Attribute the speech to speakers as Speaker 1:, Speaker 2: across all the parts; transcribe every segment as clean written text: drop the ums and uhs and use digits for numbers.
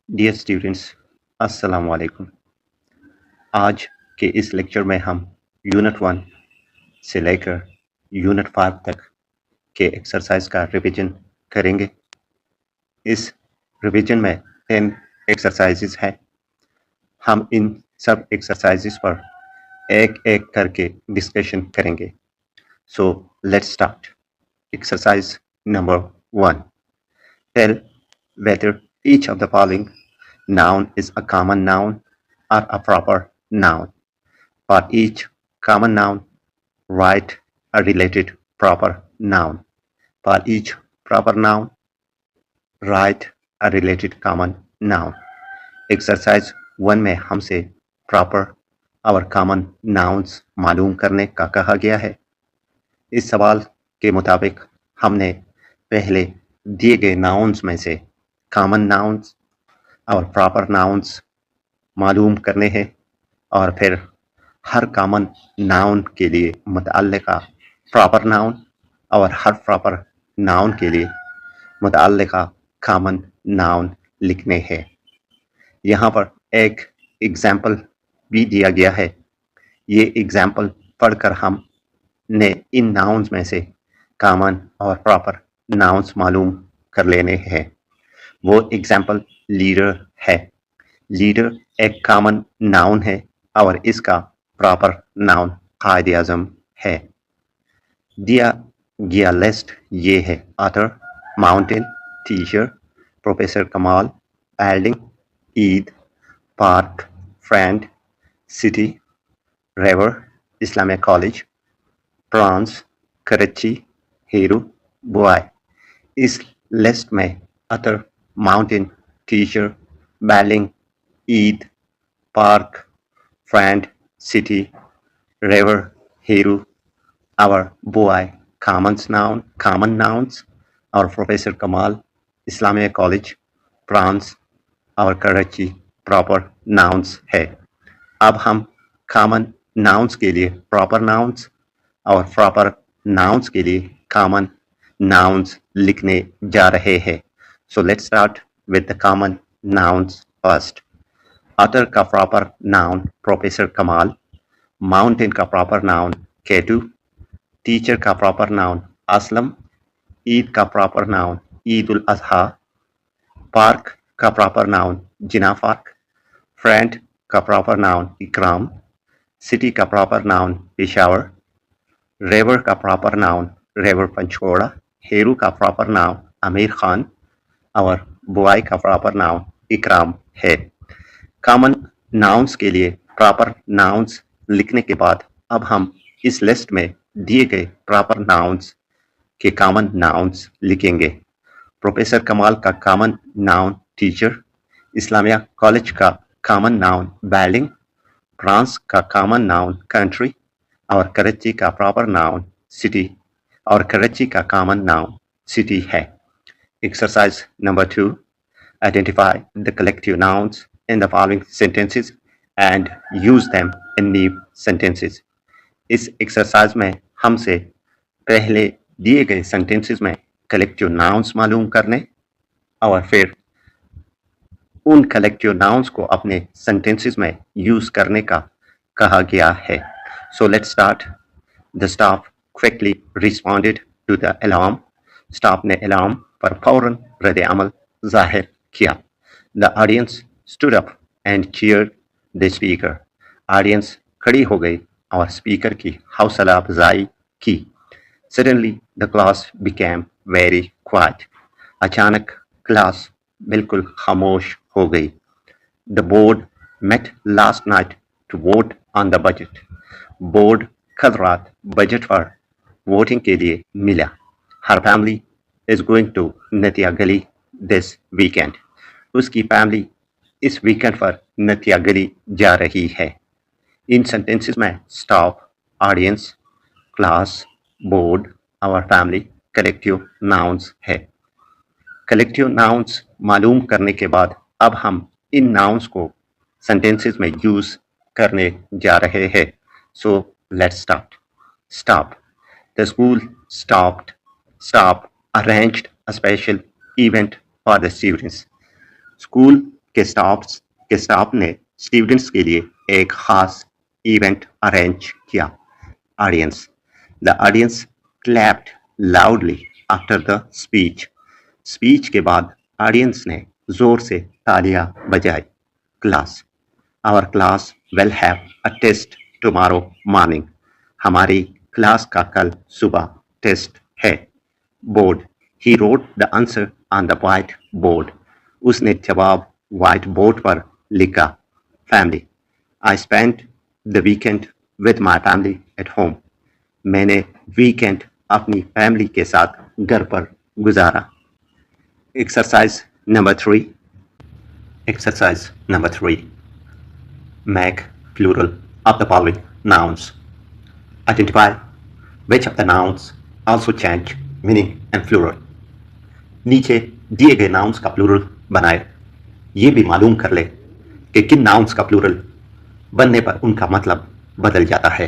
Speaker 1: Dear students, अस्सलाम वालेकुम। आज के इस लेक्चर में हम यूनिट 1 से लेकर यूनिट 5 तक के एक्सरसाइज का रिवीजन करेंगे। इस रिवीजन में 10 एक्सरसाइजेस हैं। हम इन सब एक्सरसाइजेस पर एक एक करके डिस्कशन करेंगे। So let's start. Exercise number 1. Tell whether each of the following noun is a common noun or a proper noun. For each common noun, write a related proper noun. For each proper noun, write a related common noun. Exercise 1 में हमसे proper और common nouns मालूम करने का कहा गया है। इस सवाल के मुताबिक हमने पहले दिए गए nouns में से common nouns और proper nouns मालूम करने हैं और फिर हर कॉमन नाउन के लिए मुतअल्लिका प्रॉपर नाउन और हर प्रॉपर नाउन के लिए मुतअल्लिका कॉमन नाउन लिखने हैं। यहाँ पर एक एग्जाम्पल भी दिया गया है। ये एग्जाम्पल पढ़कर हमने इन नाउन्स में से कॉमन और प्रॉपर नाउन्स मालूम कर लेने हैं। वो एग्जाम्पल लीडर है। लीडर एक कॉमन नाउन है और इसका प्रॉपर नाउन कायद आज़म है। दिया गया लिस्ट ये है: ऑथर, माउंटेन, टीचर, प्रोफेसर कमाल, building, Eid, park, friend, city, river, Islamia college, France, Karachi, hero, boy. इस लिस्ट में author, mountain, teacher, building, Eid, park, friend, city, river, hero, our boy, common nouns, our Professor Kamal, Islamia College, France, our Karachi, proper nouns है। अब हम common nouns के लिए proper nouns और proper nouns के लिए common nouns लिखने जा रहे हैं। So let's start with the common nouns first. Author का प्रॉपर नाउन प्रोफेसर कमाल, माउंटेन का प्रॉपर नाउन केटू, टीचर का प्रॉपर नाउन असलम, ईद का proper noun Eid ul Azha, park का प्रॉपर नाउन जिना पार्क, फ्रेंड का प्रॉपर नाउन इकराम, सिटी का प्रॉपर नाउन पेशावर, रिवर का proper noun river पंचोड़ा, हेरू का प्रॉपर नाउन आमिर खान और बॉय का प्रॉपर नाउन इकराम है। कॉमन नाउन्स के लिए प्रॉपर नाउन्स लिखने के बाद अब हम इस लिस्ट में दिए गए प्रॉपर नाउन्स के कॉमन नाउन्स लिखेंगे। प्रोफेसर कमाल का common noun teacher, Islamia college का कॉमन नाउन बिल्डिंग, फ्रांस का कॉमन नाउन कंट्री और कराची का प्रॉपर नाउन सिटी और कराची का कॉमन नाउन सिटी है। Exercise number 2. Identify the collective nouns in the following sentences and use them in new sentences. इस exercise में हमसे पहले दिए गए सेंटेंसेस में कलेक्टिव नाउन्स मालूम करने और फिर उन कलेक्टिव नाउन्स को अपने सेंटेंसेस में यूज करने का कहा गया है। So let's start. The staff quickly responded to the alarm. Staff ने अलार्म पर फौरन रद्द अमल जाहिर किया। The audience stood up and cheered the speaker. Audience खड़ी हो गई और स्पीकर की हौसला अफजाई की। Suddenly the class became very quiet. अचानक क्लास बिल्कुल खामोश हो गई। The board met last night to vote on the budget. Board कल रात बजट पर वोटिंग के लिए मिला। Her family is going to नतिया गली this weekend. उसकी फैमिली इस वीकेंड पर नतिया गली जा रही है। इन सेंटेंसेस में स्टाफ, ऑडियंस, क्लास, बोर्ड और फैमिली कलेक्टिव नाउन्स है। कलेक्टिव नाउन्स मालूम करने के बाद अब हम इन नाउन्स को सेंटेंसेस में यूज करने जा रहे हैं। So let's start. Stop. The school staff arranged a special event for the students. School के स्टाफ ने स्टूडेंट्स के लिए एक खास इवेंट अरेंज किया। Audience, the audience clapped loudly after the speech के बाद ऑडियंस ने जोर से तालियां बजाई। Class, our class will have a test tomorrow morning. हमारी क्लास का कल सुबह टेस्ट है। Board, he wrote the answer on the white board. उसने जवाब व्हाइट बोर्ड पर लिखा। Family, I spent the weekend with my family at home. मैंने वीकेंड अपनी फैमिली के साथ घर पर गुजारा। Exercise number 3। Exercise number 3. Make plural of the following nouns. Identify which of the nouns also change meaning and plural. नीचे दिए गए nouns का plural बनाए। ये भी मालूम कर ले कि किन nouns का plural बनने पर उनका मतलब बदल जाता है।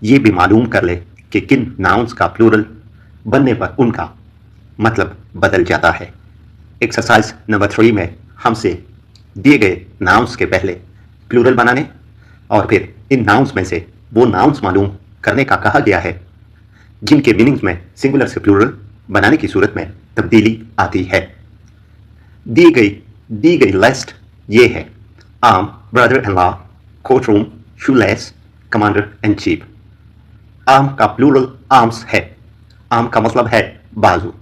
Speaker 1: ये भी मालूम कर ले कि किन nouns का plural बनने पर उनका मतलब बदल जाता है। एक्सरसाइज नंबर 3 में हमसे दिए गए नाउन्स के पहले प्लूरल बनाने और फिर इन नाउन्स में से वो नाउन्स मालूम करने का कहा गया है जिनके मीनिंग्स में सिंगुलर से प्लूरल बनाने की सूरत में तब्दीली आती है। दी गई लिस्ट ये है: arm, brother in law, court room, shoelace, commander in chief. Arm का प्लूरल आर्म्स है। आर्म का मतलब है बाजू।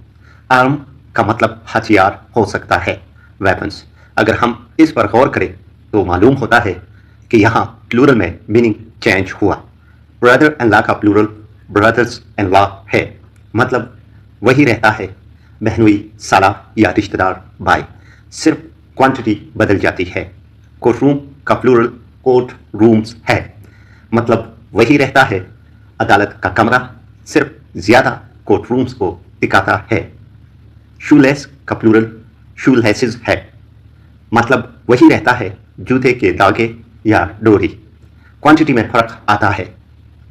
Speaker 1: आर्म का मतलब हथियार हो सकता है, वेपन्स। अगर हम इस पर गौर करें तो मालूम होता है कि यहाँ प्लूरल में मीनिंग चेंज हुआ। ब्रदर इन लॉ का प्लूरल ब्रदर्स इन लॉ है, मतलब वही रहता है, बहनोई, साला या रिश्तेदार भाई, सिर्फ क्वांटिटी बदल जाती है। कोर्ट रूम का प्लूरल कोर्ट रूम्स है, मतलब वही रहता है, अदालत का कमरा सिर्फ ज़्यादा कोर्ट रूम्स को दिखाता है। शूलेस का प्लूरल शूलेसेस है, मतलब वही रहता है, जूते के धागे या डोरी, क्वांटिटी में फर्क आता है।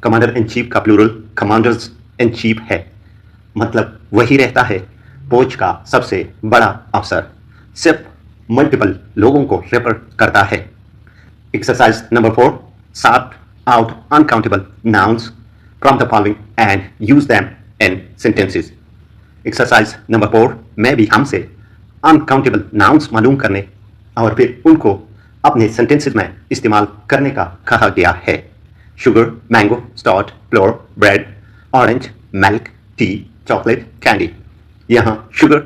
Speaker 1: कमांडर इन चीफ का प्लूरल कमांडर्स इन चीफ है, मतलब वही रहता है, फौज का सबसे बड़ा अफसर, सिर्फ मल्टीपल लोगों को रेफर करता है। Exercise number 4. Sort out uncountable nouns from the following and use them in sentences. Exercise number 4 में भी हमसे अनकाउंटेबल नाउन्स मालूम करने और फिर उनको अपने सेंटेंसेस में इस्तेमाल करने का कहा गया है। Sugar, mango, starch, flour, bread, orange, milk, tea, chocolate, candy. यहाँ शुगर,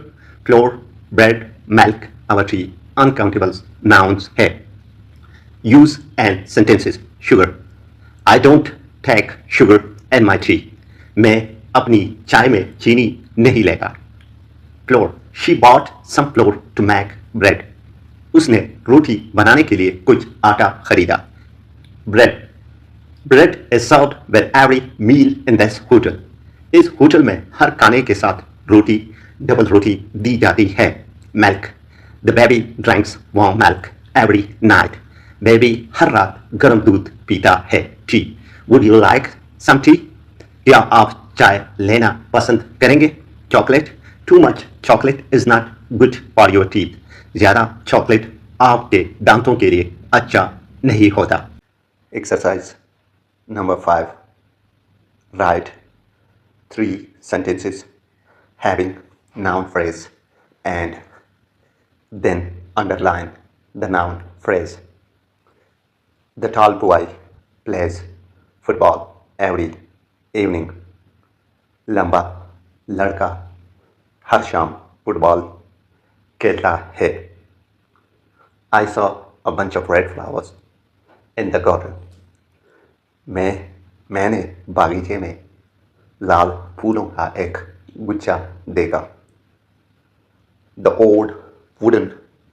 Speaker 1: फ्लोर, ब्रेड, मिल्क और टी अनकाउंटेबल नाउन्स है। Use and sentences. Sugar, I don't take sugar in my tea. मैं अपनी चाय में चीनी नहीं लेता। Flour, she bought some flour to make bread. उसने रोटी बनाने के लिए कुछ आटा खरीदा। Bread is served with every meal in this hotel. इस होटल में हर खाने के साथ रोटी, डबल रोटी दी जाती है। Milk, the baby drinks warm milk every night. Baby हर रात गर्म दूध पीता है। Tea, would you like some tea? क्या आप चाय लेना पसंद करेंगे? Chocolate, too much chocolate is not good for your teeth. ज़्यादा चॉकलेट आपके दांतों के लिए अच्छा नहीं होता। Exercise number 5. Write 3 sentences having noun phrase and then underline the noun phrase. The tall boy plays football every evening. लंबा लड़का हर शाम फुटबॉल खेलता है। I saw a bunch of red flowers in the garden. मैंने बागीचे में लाल फूलों का एक गुच्छा देखा। The old wooden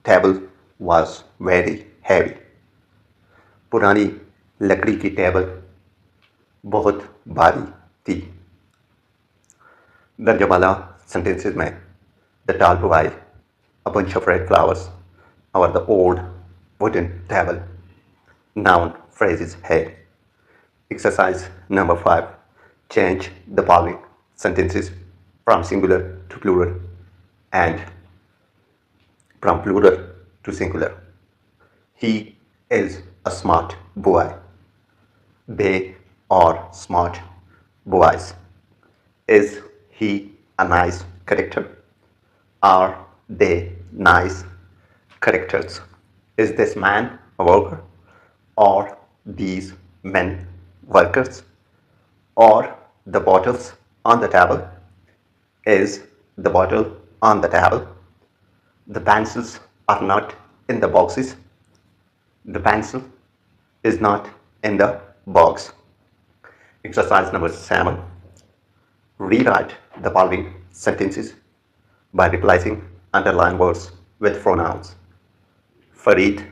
Speaker 1: table was very heavy. पुरानी लकड़ी की टेबल बहुत भारी थी। दर्ज वाला सेंटेंसेस में the tall boy, a bunch of red flowers or the old wooden table noun phrases है। Exercise number 5. Change the following sentences from singular to plural and from plural to singular. He is a smart boy. They are smart boys. Is he a nice character? Are they nice characters? Is this man a worker? Are these men workers? Or the bottles on the table? Is the bottle on the table? The pencils are not in the boxes. The pencil is not in the box. Exercise number 7. Rewrite the following sentences by replacing underlined words with pronouns. Farid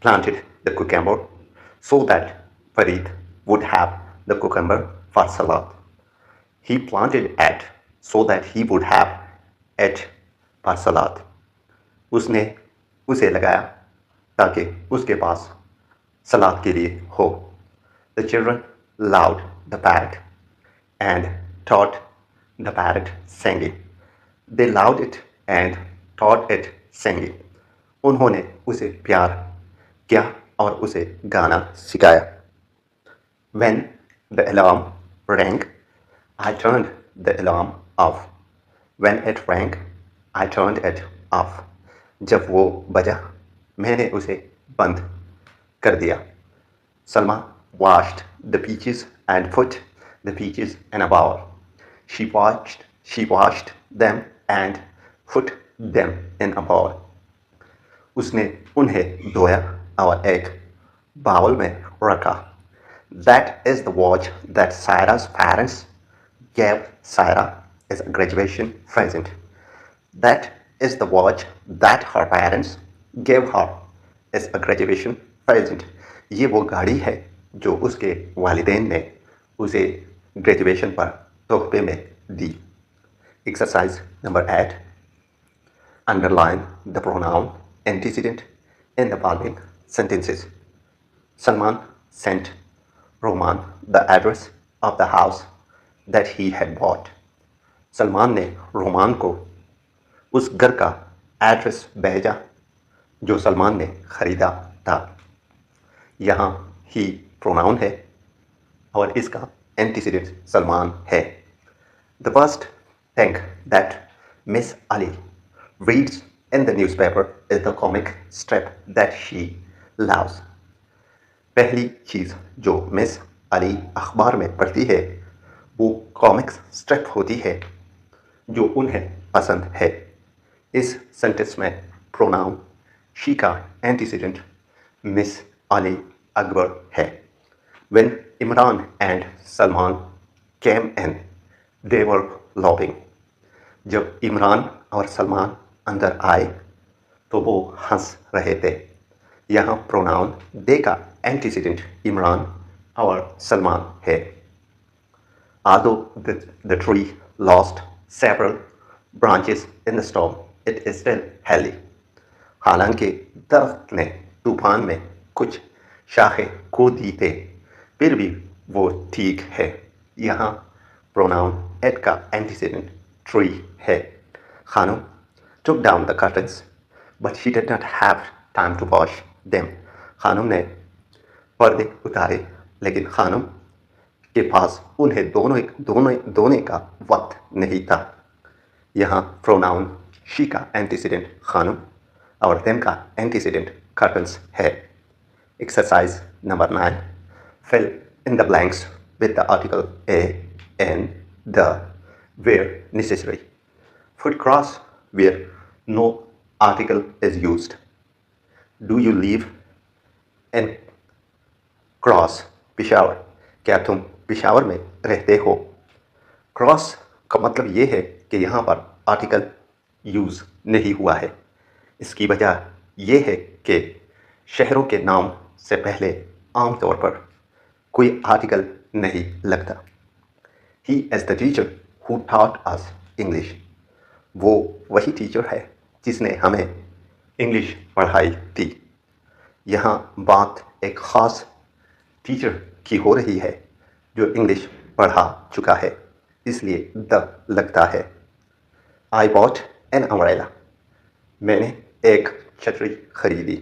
Speaker 1: planted the cucumber so that Farid would have the cucumber for salad. He planted it so that he would have it for salad. उसने उसे लगाया ताकि उसके पास सलाद के लिए हो. The children loved the parrot and taught the parrot singing. They loved it and taught it singing. उन्होंने उसे प्यार किया और उसे गाना सिखाया. When the alarm rang, I turned the alarm off. When it rang, I turned it off. जब वो बजा मैंने उसे बंद कर दिया. Salma washed the peaches and put the peaches in a bowl. She washed them and put them in a bowl. उसने उन्हें धोया और एक बाउल में रखा. That is the watch that Saira's parents gave Saira as a graduation present. That is the watch that her parents gave her as a graduation present. ये वो गाड़ी है जो उसके वालिदैन ने उसे ग्रेजुएशन पर तोहफे में दी. Exercise number 8. Underline the pronoun antecedent in the following sentences. Salman sent Roman the address of the house that he had bought. Salman ने रोमान को उस घर का एड्रेस भेजा जो सलमान ने खरीदा था. यहाँ ही प्रोनाउन है और इसका एंटीसीडेंट सलमान है. The first thing that Miss Ali reads in the newspaper is the comic strip that she loves. पहली चीज़ जो मिस अली अखबार में पढ़ती है वो कॉमिक्स स्ट्रिप होती है जो उन्हें पसंद है. इस सेंटेंस में प्रोनाउन शी का एंटीसीडेंट मिस अली अकबर है. When Imran and Salman came in, they were laughing. जब इमरान और सलमान अंदर आए तो वो हंस रहे थे. यहाँ प्रोनाउन दे का एंटीसीडेंट इमरान और सलमान है. Although the tree lost several branches in the storm, it is still healthy. हालांकि दरख्त ने तूफान में कुछ शाखें खो दी थे फिर भी वो ठीक है. यहाँ प्रोनाउन एट का एंटीसीडेंट ट्री है. Khanam took down the curtains, but she did not have time to wash them. Khanam ने पर्दे उतारे लेकिन खानम के पास उन्हें धोने का वक्त नहीं था. यहाँ प्रोनाउन शी का एंटीसीडेंट खानम और देम का एंटीसीडेंट कर्टन्स है. Exercise number 9. Fill in the blanks with the article a, and, the, where necessary. Put cross where no article is used. Do you live in cross Peshawar? क्या तुम पिशावर में रहते हो? Cross का मतलब ये है कि यहाँ पर आर्टिकल यूज़ नहीं हुआ है. इसकी वजह यह है कि शहरों के नाम से पहले आम तौर पर कोई आर्टिकल नहीं लगता. He is the teacher who taught us English. वो वही टीचर है जिसने हमें इंग्लिश पढ़ाई थी. यहाँ बात एक ख़ास टीचर की हो रही है जो इंग्लिश पढ़ा चुका है इसलिए द लगता है. I bought an umbrella. मैंने एक छतरी खरीदी.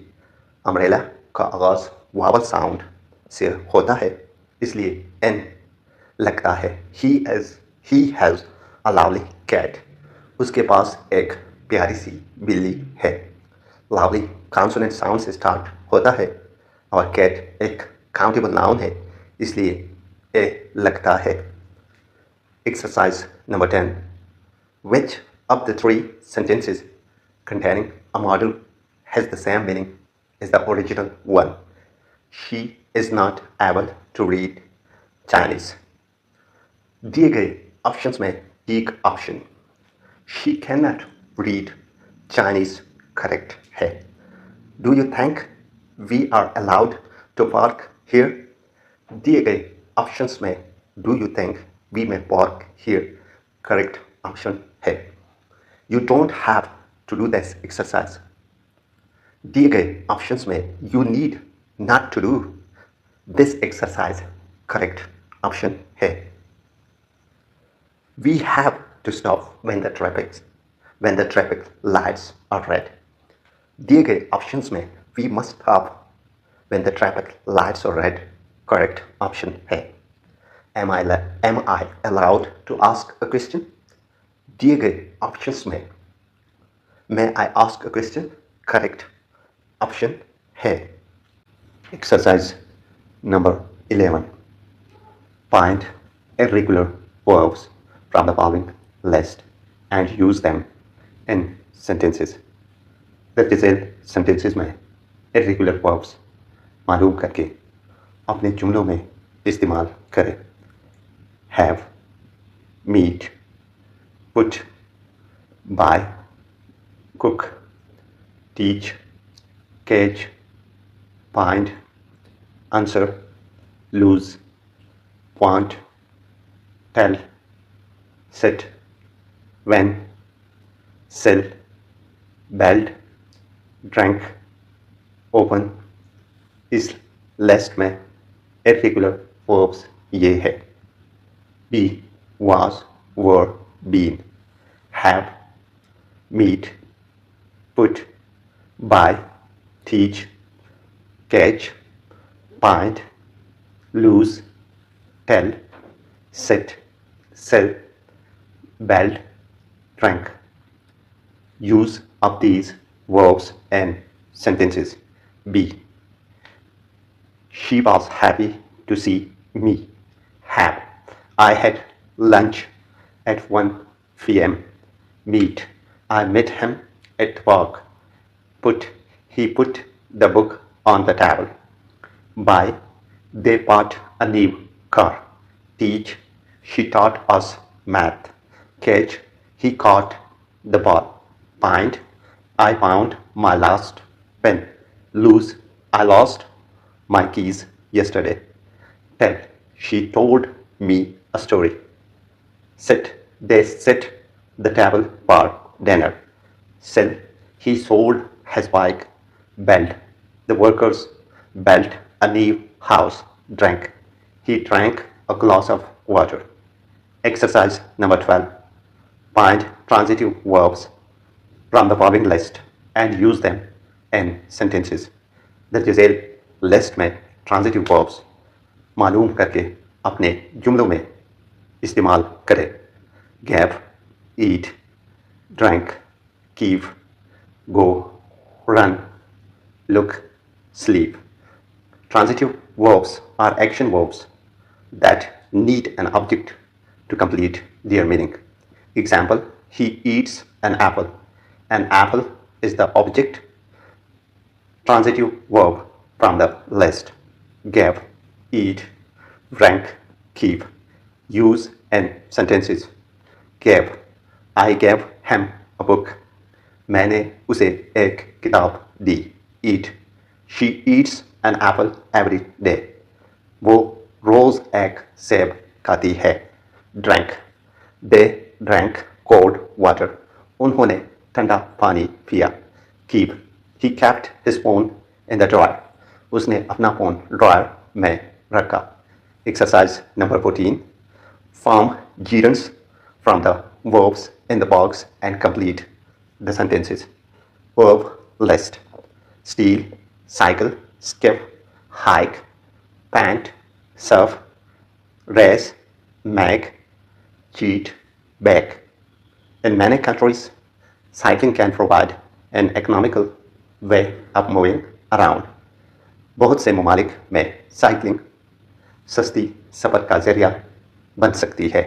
Speaker 1: अम्ब्रेला का आगाज वावल साउंड से होता है, इसलिए एन लगता है। He has a lovely cat. उसके पास एक प्यारी सी बिल्ली है। लवली कॉन्सोनेंट साउंड से स्टार्ट होता है और कैट एक काउंटेबल नाउन है, इसलिए ए लगता है। Exercise number 10. Which of the three sentences containing a model has the same meaning as the original one? She is not able to read Chinese. दिए गए ऑप्शंस में एक option She cannot read Chinese correct है। Do you think we are allowed to park here? दिए गए options में Do you think we may park here correct option है। You don't have to do this exercise. दिए गए options में You need not to do this exercise correct option है। We have to stop when the traffic lights are red. दिए गए options में We must stop when the traffic lights are red correct option है। Am I allowed to ask a question? दिए गए options में May I ask a question? Correct option है। Exercise number 11. Find irregular verbs from the following list and use them in sentences. दर्ज sentences में irregular verbs मालूम करके अपने जुमलों में इस्तेमाल करें। Have, meet, put, buy, cook, teach, catch, find, answer, lose, want, tell, sit, when, sell, build, drink, open। इस list में irregular verbs ये है be, was, were, been, have, meet, put, buy, teach, catch, find, lose, tell, sit, sell, build, drink। Use of these verbs in sentences. Be, she was happy to see me. Have, I had lunch at 1 p.m. Meet, I met him at work. Put, he put the book on the table. Buy, they bought a new car. Teach, she taught us math. Catch, he caught the ball. Find, I found my last pen. Lose, I lost my keys yesterday. Tell, she told me a story. Sit, they set the table for dinner. Sell, he sold his bike. Build, the workers built a new house. Drink, he drank a glass of water। Exercise number 12. Find transitive verbs from the following list and use them in sentences। दर्ज list में transitive verbs मालूम करके अपने जुमलों में इस्तेमाल करें। Gave, eat, drink, Kyiv, go, run, look, sleep। Transitive verbs are action verbs that need an object to complete their meaning. Example, he eats an apple. An apple is the object transitive verb from the list. Gave, eat, drank, keep। Use in sentences. Gave, I gave him a book. मैंने उसे एक किताब दी। Eat, she eats an apple every day. वो रोज एक सेब खाती है। Drank, they drank cold water. उन्होंने ठंडा पानी पिया। Keep, he kept his phone in the drawer. उसने अपना फोन ड्रॉयर में रखा। Exercise number 14. Form gerunds from the verbs in the box and complete the sentences. Verb list: steal, cycle, skip, hike, pant, surf, race, make, cheat, bake. In many countries, cycling can provide an economical way of moving around. बहुत से ममालिक में cycling सस्ती सफ़र का ज़रिया बन सकती है.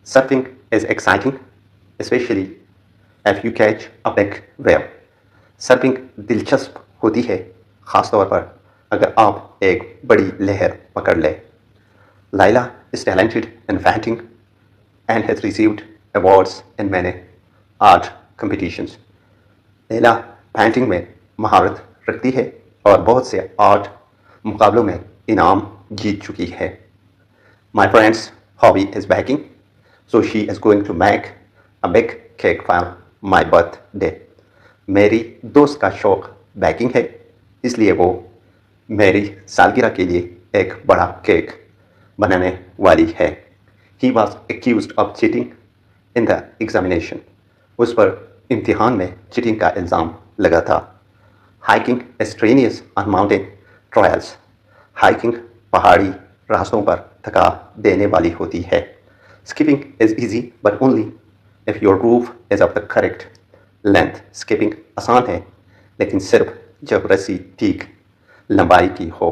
Speaker 1: Surfing is exciting, especially if you catch a big wave. Surfing दिलचस्प होती है, ख़ास तौर पर अगर आप एक बड़ी लहर पकड़ लें. Laila is talented in painting and has received awards in many art competitions. Laila painting में महारत रखती है और बहुत से आर्ट मुकाबलों में इनाम जीत चुकी है. My friend's hobby is baking, so she is going to make a big cake for my birthday. मेरी दोस्त का शौक बेकिंग है, इसलिए वो मेरी सालगिरह के लिए एक बड़ा केक बनाने वाली है. He was accused of cheating in the examination. उस पर इम्तिहान में चीटिंग का इल्ज़ाम लगा था. Hiking is strenuous on mountain trails. Hiking पहाड़ी रास्तों पर थका देने वाली होती है. Skipping is easy but only if your roof is of the correct length. Skipping आसान है, लेकिन सिर्फ जब रस्सी ठीक लंबाई की हो.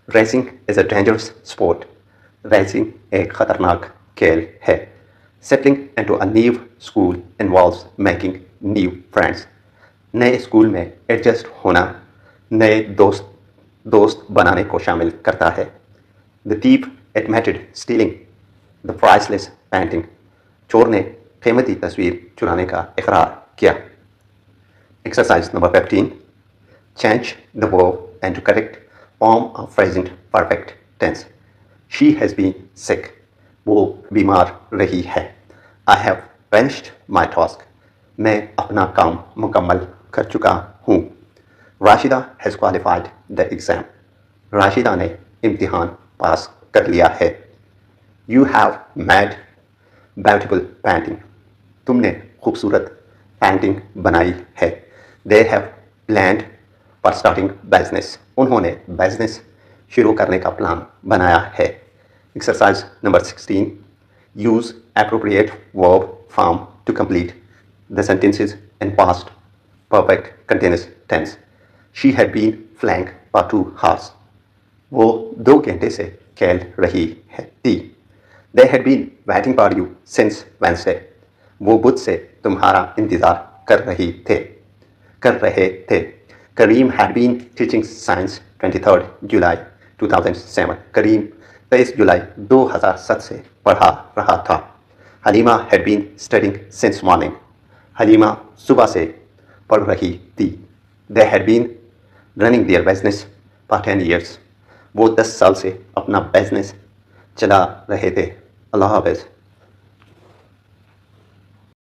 Speaker 1: Racing is a dangerous sport. Racing एक ख़तरनाक खेल है. Settling into a new school involves making new friends. नए स्कूल में एडजस्ट होना नए दोस्त बनाने को शामिल करता है. The thief admitted stealing the priceless painting. चोर ने कीमती तस्वीर चुराने का इकरार किया. Exercise number 15. Change the verb into correct form of present perfect tense. She has been sick. वो बीमार रही है. I have finished my task. मैं अपना काम मुकम्मल कर चुका हूँ. Rashida has qualified the exam. Rashida ने इम्तिहान पास कर लिया है. You have made beautiful painting. तुमने खूबसूरत पेंटिंग बनाई है. They have planned for starting business. उन्होंने बिजनेस शुरू करने का प्लान बनाया है. Exercise number 16. Use appropriate verb form to complete the sentences in past perfect continuous tense. She had been flying for 2 hours. वो 2 घंटे से खेल रही थी. They had been waiting for you since Wednesday. वो बुध से तुम्हारा इंतज़ार कर रहे थे. Kareem had been teaching science 23rd July 2007. करीम 23 जुलाई 2007 से पढ़ा रहा था. Halima had been studying since morning. Halima सुबह से पढ़ रही थी. They had been running their business for 10 years. वो 10 साल से अपना बिजनेस चला रहे थे. अल्लाह हाफ़िज़.